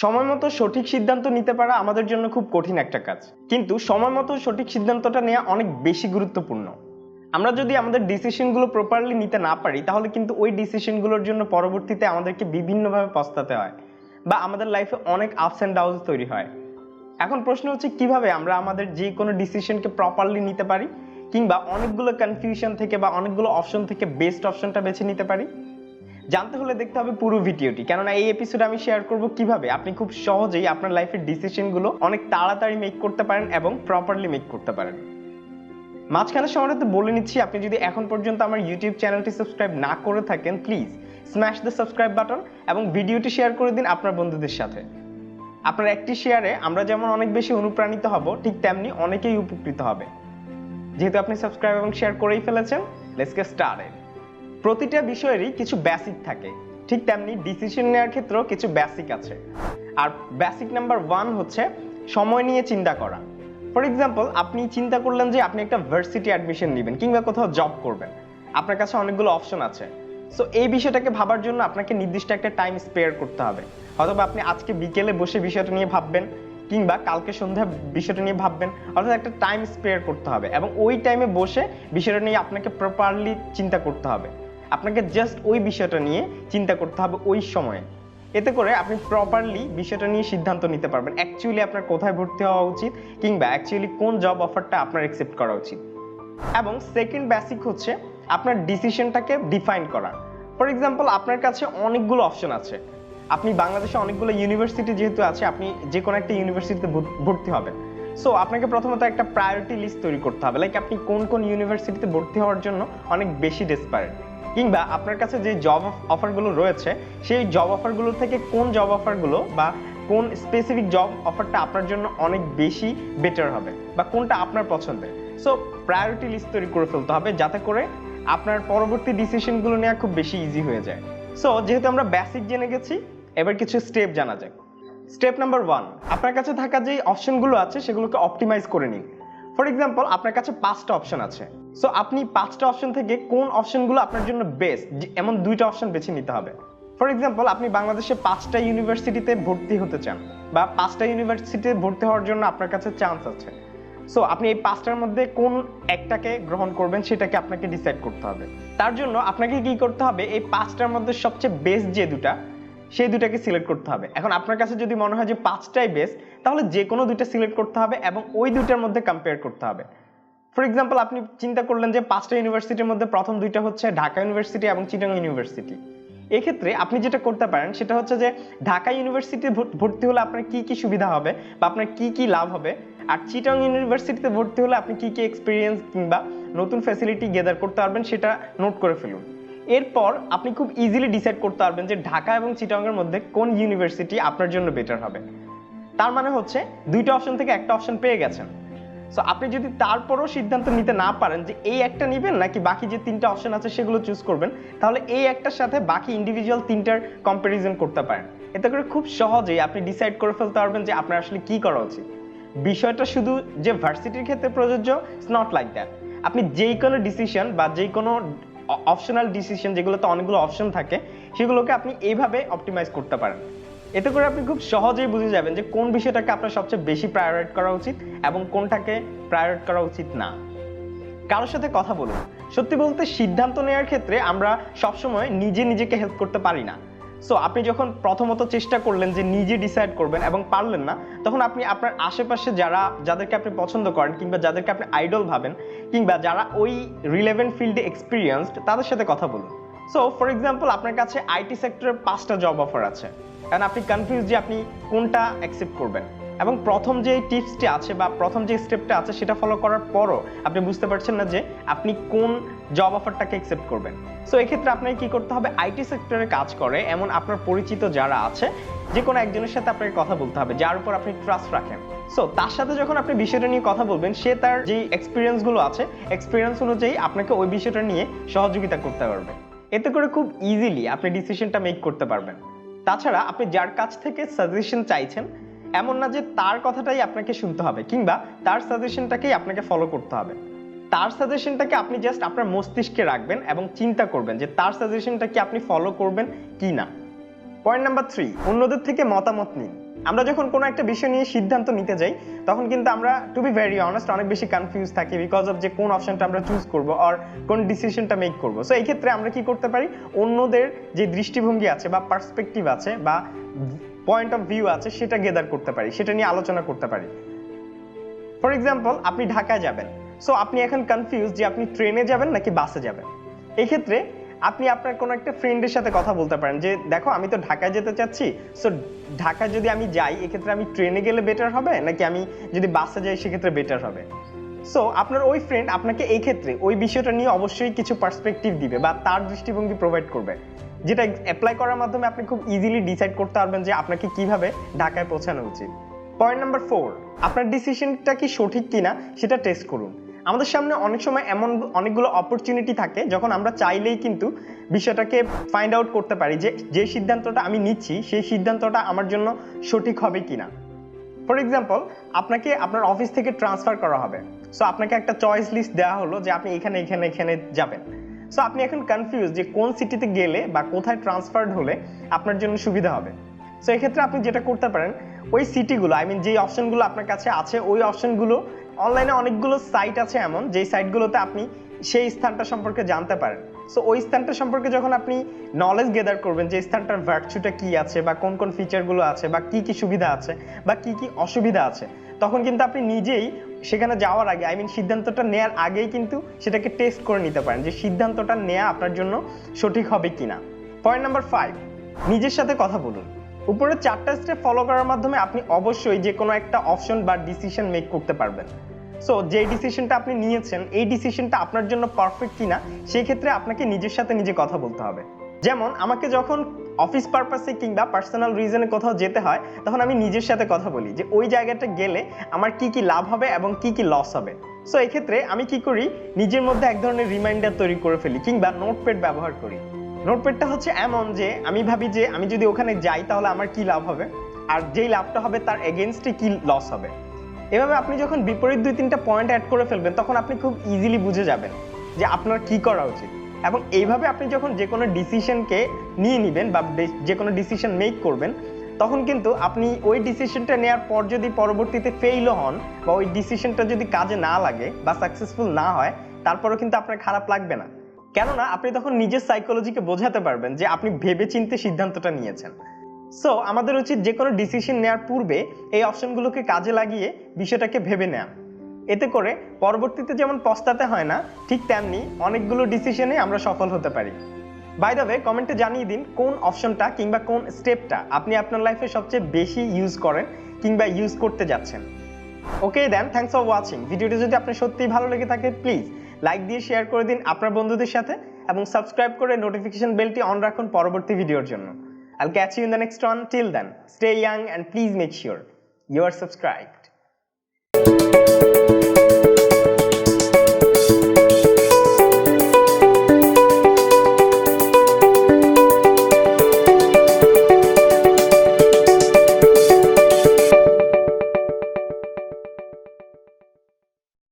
সময়মতো সঠিক সিদ্ধান্ত নিতে পারা আমাদের জন্য খুব কঠিন একটা কাজ, কিন্তু সময়মতো সঠিক সিদ্ধান্তটা নেওয়া অনেক বেশি গুরুত্বপূর্ণ। আমরা যদি আমাদের ডিসিশনগুলো প্রপারলি নিতে না পারি, তাহলে কিন্তু ওই ডিসিশনগুলোর জন্য পরবর্তীতে আমাদেরকে বিভিন্নভাবে পস্তাতে হয় বা আমাদের লাইফে অনেক আপস অ্যান্ড ডাউনস তৈরি হয়। এখন প্রশ্ন হচ্ছে কিভাবে আমরা আমাদের যে কোনো ডিসিশনকে প্রপারলি নিতে পারি, কিংবা অনেকগুলো কনফিউশন থেকে বা অনেকগুলো অপশন থেকে বেস্ট অপশনটা বেছে নিতে পারি। জানতে হলে দেখতে হবে পুরো ভিডিওটি, কেননা এই এপিসোডে আমি শেয়ার করব কিভাবে আপনি খুব সহজেই আপনার লাইফের ডিসিশনগুলো অনেক তাড়াতাড়ি মেক করতে পারেন এবং প্রপারলি মেক করতে পারেন। মাঝখানে সময়টাতে বলে নিচ্ছি, আপনি যদি এখন পর্যন্ত আমার ইউটিউব চ্যানেলটি সাবস্ক্রাইব না করে থাকেন, please smash the subscribe button এবং ভিডিওটি শেয়ার করে দিন আপনার বন্ধুদের সাথে। আপনার একটি শেয়ারে আমরা যেমন অনেক বেশি অনুপ্রাণিত হব, ঠিক তেমনি অনেকেই উপকৃত হবে। যেহেতু আপনি সাবস্ক্রাইব এবং শেয়ার করেই ফেলেছেন, লেটস গেট স্টার্টেড। প্রতিটা বিষয়েরই কিছু বেসিক থাকে, ঠিক তেমনি ডিসিশন নেওয়ার ক্ষেত্রেও কিছু বেসিক আছে। আর বেসিক নাম্বার 1 হচ্ছে সময় নিয়ে চিন্তা করা। ফর এক্সাম্পল, আপনি চিন্তা করলেন যে আপনি একটা ভার্সিটি অ্যাডমিশন নেবেন কিংবা কোথাও জব করবেন, আপনার কাছে অনেকগুলো অপশন আছে। সো এই বিষয়টাকে ভাবার জন্য আপনাকে নির্দিষ্ট একটা টাইম স্পেয়ার করতে হবে। অথবা আপনি আজকে বিকেলে বসে বিষয়টা নিয়ে ভাববেন, কিংবা কালকে সন্ধ্যা বিষয়টা নিয়ে ভাববেন, অর্থাৎ একটা টাইম স্পেয়ার করতে হবে এবং ওই টাইমে বসে বিষয়টা নিয়ে আপনাকে প্রপারলি চিন্তা করতে হবে। আপনাকে জাস্ট ওই বিষয়টা নিয়ে চিন্তা করতে হবে ওই সময়ে। এতে করে আপনি প্রপারলি বিষয়টা নিয়ে সিদ্ধান্ত নিতে পারবেন অ্যাকচুয়ালি আপনার কোথায় ভর্তি হওয়া উচিত, কিংবা অ্যাকচুয়ালি কোন জব অফারটা আপনার অ্যাকসেপ্ট করা উচিত। এবং সেকেন্ড বেসিক হচ্ছে আপনার ডিসিশনটাকে ডিফাইন করা। ফর এক্সাম্পল, আপনার কাছে অনেকগুলো অপশন আছে। আপনি বাংলাদেশে অনেকগুলো ইউনিভার্সিটি যেহেতু আছে, আপনি যে কোনো একটা ইউনিভার্সিটিতে ভর্তি হবেন। সো আপনাকে প্রথমত একটা প্রায়োরিটি লিস্ট তৈরি করতে হবে, লাইক আপনি কোন কোন ইউনিভার্সিটিতে ভর্তি হওয়ার জন্য অনেক বেশি ডেসপারেট, কিংবা আপনার কাছে যে জব অফারগুলো রয়েছে সেই জব অফারগুলো থেকে কোন জব অফারগুলো বা কোন স্পেসিফিক জব অফারটা আপনার জন্য অনেক বেশি বেটার হবে বা কোনটা আপনার পছন্দের। সো প্রায়োরিটি লিস্ট তৈরি করে ফেলতে হবে, যাতে করে আপনার পরবর্তী ডিসিশনগুলো নেওয়া খুব বেশি ইজি হয়ে যায়। সো যেহেতু আমরা বেসিক জেনে গেছি, এবার কিছু স্টেপ জানা যাক। স্টেপ নাম্বার 1, আপনার কাছে থাকা যে অপশনগুলো আছে সেগুলোকে অপটিমাইজ করে নিন। ফর এক্সাম্পল, আপনার কাছে 5টা অপশন আছে। সো আপনি 5টা অপশন থেকে কোন অপশনগুলো আপনার জন্য বেস্ট, এমন 2টা অপশন বেছে নিতে হবে। ফর এক্সাম্পল, আপনি বাংলাদেশে 5টা ইউনিভার্সিটিতে ভর্তি হতে চান বা 5টা ইউনিভার্সিটিতে ভর্তি হওয়ার জন্য আপনার কাছে চান্স আছে। সো আপনি এই 5টার মধ্যে কোন একটাকে গ্রহণ করবেন সেটাকে আপনাকে ডিসাইড করতে হবে। তার জন্য আপনাকে কি করতে হবে, এই 5টার মধ্যে সবচেয়ে বেস্ট যে দুটা, সেই দুটাকে সিলেক্ট করতে হবে। এখন আপনার কাছে যদি মনে হয় যে 5টাই বেস্ট, তাহলে যে কোনো দুইটা সিলেক্ট করতে হবে এবং ওই দুইটার মধ্যে কম্পেয়ার করতে হবে। ফর এক্সাম্পল, আপনি চিন্তা করলেন যে 5টা ইউনিভার্সিটির মধ্যে প্রথম দুইটা হচ্ছে ঢাকা ইউনিভার্সিটি এবং চিটাগং ইউনিভার্সিটি। এক্ষেত্রে আপনি যেটা করতে পারেন সেটা হচ্ছে যে ঢাকা ইউনিভার্সিটি ভর্তি হলে আপনার কি কি সুবিধা হবে বা আপনার কি কি লাভ হবে, আর চিটাগং ইউনিভার্সিটিতে ভর্তি হলে আপনি কি কি এক্সপিরিয়েন্স কিংবা নতুন ফ্যাসিলিটি গেদার করতে পারবেন সেটা নোট করে ফেলুন। এরপর আপনি খুব ইজিলি ডিসাইড করতে পারবেন যে ঢাকা এবং চিটাগংয়ের মধ্যে কোন ইউনিভার্সিটি আপনার জন্য বেটার হবে। তার মানে হচ্ছে 2টা অপশন থেকে একটা অপশন পেয়ে গেছেন। সো আপনি যদি তারপরও সিদ্ধান্ত নিতে না পারেন যে এই একটা নেবেন নাকি বাকি যে 3টা অপশন আছে সেগুলো চুজ করবেন, তাহলে এই একটার সাথে বাকি ইন্ডিভিজুয়াল 3টার কম্প্যারিজন করতে পারেন। এতে করে খুব সহজেই আপনি ডিসাইড করে ফেলতে পারবেন যে আপনার আসলে কি করা উচিত। বিষয়টা শুধু যে ভার্সিটির ক্ষেত্রে প্রযোজ্য, ইটস নট লাইক দ্যাট। আপনি যেই কোনো ডিসিশন বা যেই কোনো অপশনাল ডিসিশন যেগুলোতে অনেকগুলো অপশন থাকে, সেগুলোকে আপনি এইভাবে অপটিমাইজ করতে পারেন। এতে করে আপনি খুব সহজেই বুঝে যাবেন যে কোন বিষয়টাকে আপনার সবচেয়ে বেশি প্রায়োরিট করা উচিত এবং কোনটাকে প্রায়োরিট করা উচিত না। কারোর সাথে কথা বলুন। সত্যি বলতে, সিদ্ধান্ত নেওয়ার ক্ষেত্রে আমরা সবসময় নিজেকে হেল্প করতে পারি না। সো আপনি যখন প্রথমত চেষ্টা করলেন যে নিজে ডিসাইড করবেন এবং পারলেন না, তখন আপনি আপনার আশেপাশে যাদেরকে আপনি পছন্দ করেন কিংবা যাদেরকে আপনি আইডল ভাবেন কিংবা যারা ওই রিলেভেন্ট ফিল্ডে এক্সপিরিয়েন্সড, তাদের সাথে কথা বলুন। সো ফর এক্সাম্পল, আপনার কাছে আইটি সেক্টরের 5টা জব অফার আছে, কারণ আপনি কনফিউজ যে আপনি কোনটা অ্যাকসেপ্ট করবেন। এবং প্রথম যে টিপসটি আছে বা প্রথম যে স্টেপটা আছে সেটা ফলো করার পরও আপনি বুঝতে পারছেন না যে আপনি কোন জব অফারটাকে অ্যাকসেপ্ট করবেন। সো এক্ষেত্রে আপনাকে কি করতে হবে, আইটি সেক্টরে কাজ করে এমন আপনার পরিচিত যারা আছে, যে কোনো একজনের সাথে আপনাকে কথা বলতে হবে যার উপর আপনি ট্রাস্ট রাখেন। সো তার সাথে যখন আপনি বিষয়টা নিয়ে কথা বলবেন, সে তার যে এক্সপিরিয়েন্সগুলো আছে, এক্সপিরিয়েন্স অনুযায়ী আপনাকে ওই বিষয়টা নিয়ে সহযোগিতা করতে পারবে। এতে করে খুব ইজিলি আপনি ডিসিশনটা মেক করতে পারবেন। তাছাড়া আপনি যার কাছ থেকে সাজেশন চাইছেন, এমন না যে তার কথাটাই আপনাকে শুনতে হবে কিংবা তার সাজেশনটাকেই আপনাকে ফলো করতে হবে। তার সাজেশনটাকে আপনি জাস্ট আপনার মস্তিষ্কে রাখবেন এবং চিন্তা করবেন যে তার সাজেশনটা কি আপনি ফলো করবেন কি না। পয়েন্ট নাম্বার 3, অন্যদের থেকে মতামত নিন। আমরা যখন কোনো একটা বিষয় নিয়ে সিদ্ধান্ত নিতে যাই তখন কিন্তু আমরা টু বি ভেরি অনেস্ট অনেক বেশি কনফিউজ থাকি বিকজ অফ যে কোন অপশনটা আমরা চুজ করব আর কোন ডিসিশনটা মেক করব। সো এই ক্ষেত্রে আমরা কি করতে পারি, অন্যদের যে দৃষ্টিভঙ্গি আছে বা পার্সপেক্টিভ আছে বা পয়েন্ট অফ ভিউ আছে সেটা গেদার করতে পারি, সেটা নিয়ে আলোচনা করতে পারি। ফর এক্সাম্পল, আপনি ঢাকায় যাবেন, সো আপনি এখন কনফিউজ যে আপনি ট্রেনে যাবেন নাকি বাসে যাবেন। এই ক্ষেত্রে আপনি আপনার কোনো একটা ফ্রেন্ডের সাথে কথা বলতে পারেন যে দেখো আমি তো ঢাকায় যেতে চাচ্ছি, সো ঢাকায় যদি আমি যাই এক্ষেত্রে আমি ট্রেনে গেলে বেটার হবে নাকি আমি যদি বাসে যাই সেক্ষেত্রে বেটার হবে। সো আপনার ওই ফ্রেন্ড আপনাকে এই ক্ষেত্রে ওই বিষয়টা নিয়ে অবশ্যই কিছু পার্সপেক্টিভ দিবে বা তার দৃষ্টিভঙ্গি প্রোভাইড করবে, যেটা অ্যাপ্লাই করার মাধ্যমে আপনি খুব ইজিলি ডিসাইড করতে পারবেন যে আপনাকে কিভাবে ঢাকায় পৌঁছানো উচিত। পয়েন্ট নাম্বার 4, আপনার ডিসিশনটা কি সঠিক কিনা সেটা টেস্ট করুন। আমাদের সামনে অনেক সময় এমন অনেকগুলো অপরচুনিটি থাকে যখন আমরা চাইলেই কিন্তু বিষয়টাকে ফাইন্ড আউট করতে পারি যে যে সিদ্ধান্তটা আমি নিচ্ছি সেই সিদ্ধান্তটা আমার জন্য সঠিক হবে কিনা। ফর এক্সাম্পল, আপনাকে আপনার অফিস থেকে ট্রান্সফার করা হবে, সো আপনাকে একটা চয়েস লিস্ট দেওয়া হলো যে আপনি এখানে এখানে এখানে যাবেন। সো আপনি এখন কনফিউজ যে কোন সিটিতে গেলে বা কোথায় ট্রান্সফার্ড হলে আপনার জন্য সুবিধা হবে। সো এক্ষেত্রে আপনি যেটা করতে পারেন, ওই সিটিগুলো যেই অপশনগুলো আপনার কাছে আছে ওই অপশনগুলো অনলাইনে অনেকগুলো সাইট আছে এমন যেই সাইটগুলোতে আপনি সেই স্থানটা সম্পর্কে জানতে পারেন। সো ওই স্থানটা সম্পর্কে যখন আপনি নলেজ গেদার করবেন যে স্থানটার ভার্চুটা কি আছে বা কোন কোন ফিচারগুলো আছে বা কি কি সুবিধা আছে বা কি কি অসুবিধা আছে, তখন কিন্তু আপনি নিজেই সেখানে যাওয়ার আগে সিদ্ধান্তটা নেওয়ার আগেই কিন্তু সেটাকে টেস্ট করে নিতে পারেন যে সিদ্ধান্তটা নেওয়া আপনার জন্য সঠিক হবে কিনা। পয়েন্ট নাম্বার 5, নিজের সাথে কথা বলুন। উপরে 4টা স্টেপ ফলো করার মাধ্যমে আপনি অবশ্যই যে কোনো একটা অপশন বা ডিসিশন মেক করতে পারবেন। সো যে ডিসিশনটা আপনি নিয়েছেন এই ডিসিশনটা আপনার জন্য পারফেক্ট কিনা সেই ক্ষেত্রে আপনাকে নিজের সাথে নিজে কথা বলতে হবে। যেমন আমাকে যখন অফিস পারপাসে কিংবা পার্সোনাল রিজনে কোথাও যেতে হয় তখন আমি নিজের সাথে কথা বলি যে ওই জায়গাটা গেলে আমার কি কি লাভ হবে এবং কি কি লস হবে। সো এই ক্ষেত্রে আমি কি করি, নিজের মধ্যে এক ধরনের রিমাইন্ডার তৈরি করে ফেলি কিংবা নোটপ্যাড ব্যবহার করি। নোটপ্যাডটা হচ্ছে এমন যে আমি ভাবি যে আমি যদি ওখানে যাই তাহলে আমার কি লাভ হবে আর যেই লাভটা হবে তার এগেইনস্টে কি লস হবে। এভাবে আপনি যখন বিপরীত 2-3টা পয়েন্ট অ্যাড করে ফেলবেন তখন আপনি খুব ইজিলি বুঝে যাবেন যে আপনার কি করা উচিত। এবং এইভাবে আপনি যখন যে কোনো ডিসিশনকে নিয়ে নেবেন বা যে কোনো ডিসিশন মেক করবেন তখন কিন্তু আপনি ওই ডিসিশনটা নেওয়ার পর যদি পরবর্তীতে ফেইলও হন বা ওই ডিসিশনটা যদি কাজে না লাগে বা সাকসেসফুল না হয় তারপরেও কিন্তু আপনার খারাপ লাগবে না, কেননা আপনি তখন নিজের সাইকোলজিকে বোঝাতে পারবেন যে আপনি ভেবেচিন্তে সিদ্ধান্তটা নিয়েছেন। সো আমাদের উচিত যে কোনো ডিসিশন নেওয়ার পূর্বে এই অপশনগুলোকে কাজে লাগিয়ে বিষয়টাকে ভেবে নেওয়া। এতে করে পরবর্তীতে যেমন পস্তাতে হয় না ঠিক তেমনি অনেকগুলো ডিসিশনে আমরা সফল হতে পারি। বাই দ্য ওয়ে, কমেন্টে জানিয়ে দিন কোন অপশনটা কিংবা কোন স্টেপটা আপনি আপনার লাইফে সবচেয়ে বেশি ইউজ করেন কিংবা ইউজ করতে যাচ্ছেন। ওকে দেন, থ্যাংকস ফর ওয়াচিং। ভিডিওটি যদি আপনার সত্যিই ভালো লেগে থাকে প্লিজ লাইক দিয়ে শেয়ার করে দিন আপনার বন্ধুদের সাথে এবং সাবস্ক্রাইব করে নোটিফিকেশন বেলটি অন রাখুন পরবর্তী ভিডিওর জন্য। I'll catch you in the next one. Till then, stay young and please make sure you are subscribed.